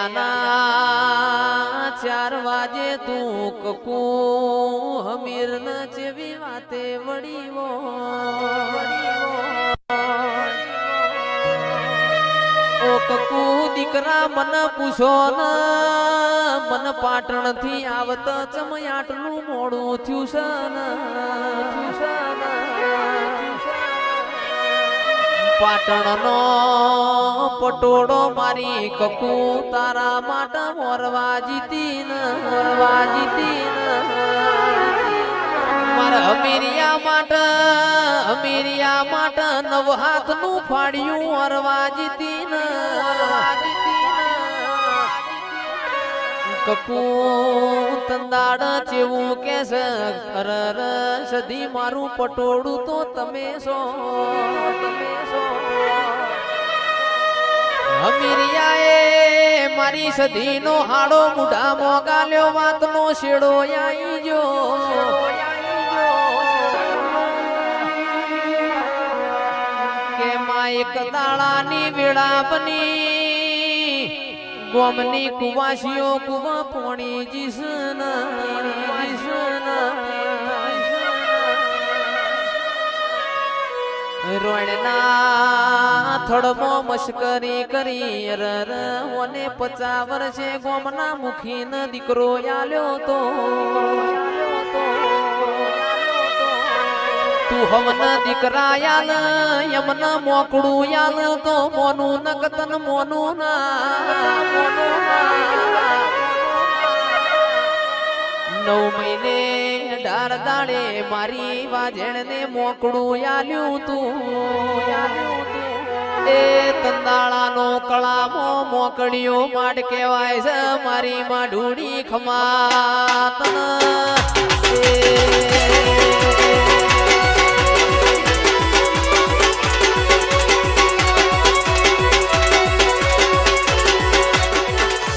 દરિયાના 4 વાગે તું કકુ હમીર ન જેવી વાતે વડીવો ઓ કકુ દીકરા મન પૂછો ન મન પાટણ થી આવત ચમ આટલું મોડું થયું છે પાટણનો પટોળો મારી કકુ તારા માટે મોરવા જીતી મારા અમીરિયા માટે 9 હાથનું ફાડ્યું મોરવા જીતી કકુ તંદાડ ચેવું કે છે અરર સદી મારું પટોળું તો તમે છો અમીરિયાએ મારી સદીનો હાડો મુઢા મોગાલ્યો વાતનો શેડો આઈ જો કે માં એક દાડાની વેળા બની ગોમની કુવાસીઓ કુવા પોણી જીસન રોયણના થડમો મશ્કરી કરી રર ઓને 50 વર્ષે ગોમના મુખીન દીકરો આલ્યો તો તું હવન દીકરા યાલ યમન મોકડું યાલ તો મોનું નકતન મોનું ના 9 મહિને 18 દાડે મારી વાજેણને મોકડું આલ્યું તું એ તંદાળાનો કળામો મોકડ્યો માડ કહેવાય છે મારી માઢુડી ખમાતન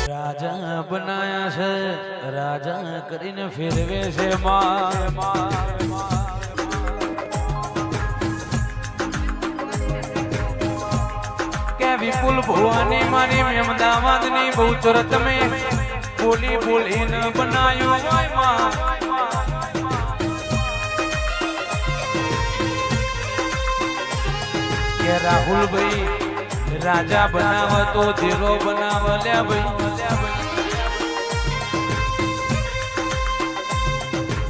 રાજા બનાયા છે રાજા કરીને ફેરવે છે કે વિપુલ ભુવાની મારી મેમદાવાદ ની બહુચર તમે બોલી બોલીને બનાયું કે રાહુલભાઈ રાજા બનાવ તો ધીરો બનાવ લે ભાઈ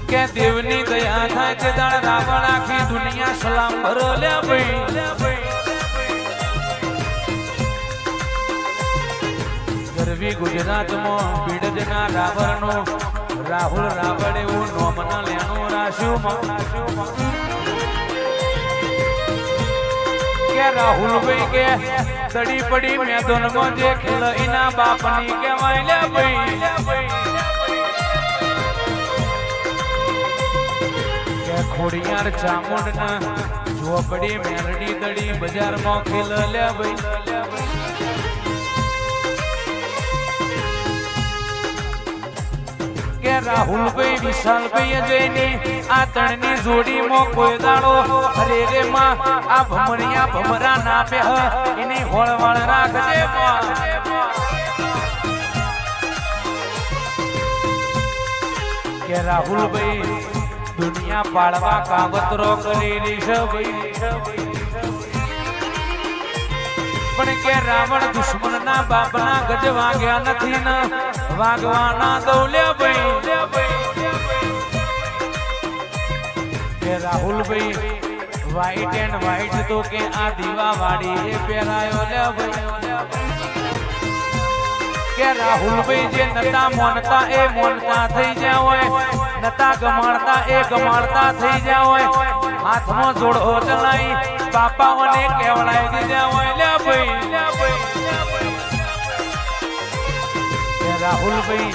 કે દેવની દયા થાય તે દાળ રાવણ આખી દુનિયા સલામ ભરો લે ભાઈ ગરવી ગુજરાતમાં પીડજના રાવણનો રાહુલ રાવણ એવું નોમના લેણું રાશ્યું કે રાહુલભાઈ કે તડી પડી મેદાનમાં જે ખેલ એના બાપની કહેવાય લે ભાઈ કે ખોડિયાર ચામુંડના ઝોપડી મેરડી દડી બજારમાં ખેલ લે ભાઈ કે રાહુલભાઈ વિશાલભાઈ જઈને આ તણની જોડીમાં કોઈ દાડો અરે રે માં આ ભમરિયા ભમરા ના પે એની હોળવાળ રાખજે કે રાહુલભાઈ દુનિયા પાડવા કાવતરો કરી રહી છે ભાઈ પણ કે રાવણ દુશ્મન ના બાપ ના ગજ વાગ્યા નથી ને વાગવાના દૌલ્યા ભાઈ કે રાહુલભાઈ વ્હાઈટ એન્ડ વ્હાઈટ તો કે આ દીવા વાડી એ પહેરાયો લે ભાઈ કે રાહુલભાઈ જે નતા મોનતા એ મોનતા થઈ ગયા હોય નતા ગમાડતા એ ગમાડતા થઈ ગયા હોય હાથમાં જોડો ચલાઈ બાપાઓને કેવડાઈ દીધા હોય લે ભાઈ રાહુલભાઈ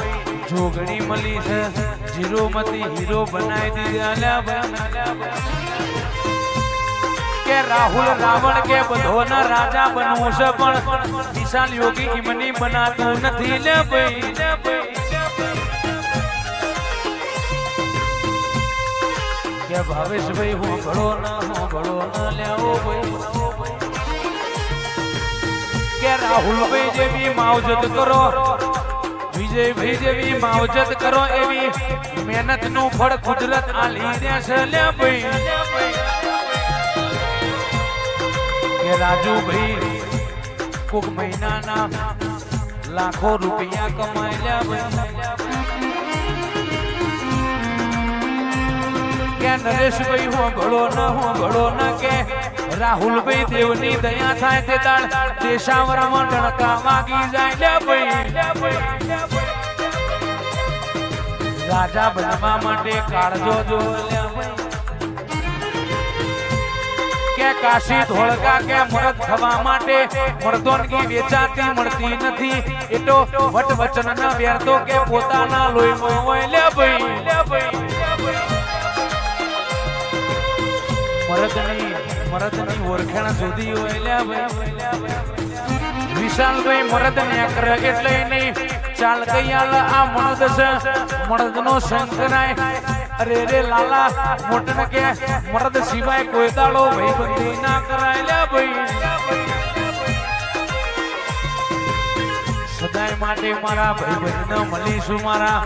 જોગણી મળી છે જીરોમતી હીરો બનાવી દીધા લે ભાઈ કે રાહુલ રાવણ કે બધોના રાજા બનવું છે પણ વિશાલ યોગી ઈમની બનાતું નથી લે ભાઈ કે ભાવેશભાઈ હું ઘડો ન લેવો ભાઈ કે રાહુલભાઈ જેવી માવજત કરો, વિજયભાઈ જેવી માવજત કરો, એવી મહેનત નું ફળ કુદરત આલી દેશે લે ભાઈ. કે રાજુભાઈ કોક મહિનાના લાખો રૂપિયા કમાઈ લે ભાઈ. કે નરેશભાઈ હું ભળો ન કે રાહુલભાઈ દેવની દયા થાય તે દાળ દેશાવરમાં ડણકા વાગી જાય લે ભાઈ. રાજા બનવા માટે કાળજો જો લે ભાઈ. કે કાશી ધોળકા કે મરદ થવા માટે મર્દોનગી વેચાતી મળતી નથી. એ તો વટ વચન ના વ્યર્થો કે પોતાના લોહીમાં હોય લે ભાઈ. મરદની ઓળખાણ સુધી હોય લે ભાઈ. વિશાલભાઈ મરદ ને કરે એટલે નહીં ચાલ ગયાલ આ મરદ છે, મરદનો શંકરાય. અરે રે લાલા મોટન કે મરદ સિવાય કોઈ દાડો ભાઈબંધી ના કરાય લે ભાઈ. સદાય માટે મારા ભાઈબંધને મળીશું મારા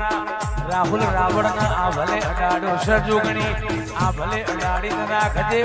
રાહુલ રાવણ આ ભલે અડાડો સજોગણી, આ ભલે અડાડી રાખજે.